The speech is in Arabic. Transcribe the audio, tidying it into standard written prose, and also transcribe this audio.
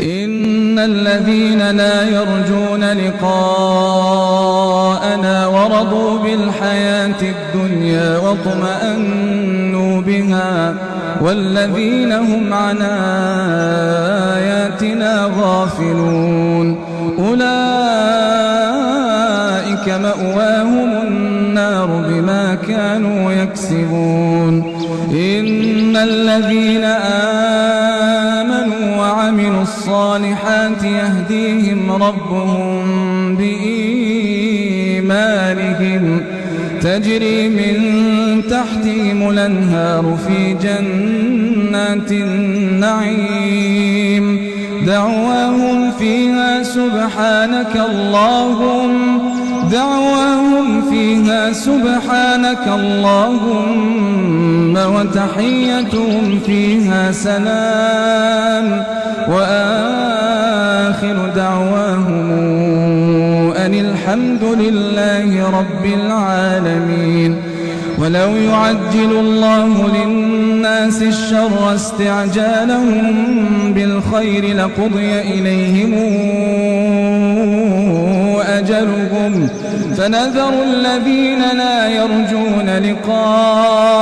إن الذين لا يرجون لقاءنا ورضوا بالحياة الدنيا واطمأنوا بها والذين هم عن آياتنا غافلون أولئك مأواهم النار بما كانوا يكسبون. إن الذين آمنوا وعملوا الصالحات يهديهم ربهم بإيمانهم تجري من تحتهم الأنهار في جنات النعيم دعواهم فيها سبحانك اللهم وتحيتهم فيها سلام وآخر دعواهم أن الحمد لله رب العالمين. ولو يعجل الله للناس الشر استعجالهم بالخير لقضي إليهم أجلهم فنذر الذين لا يرجون لقاء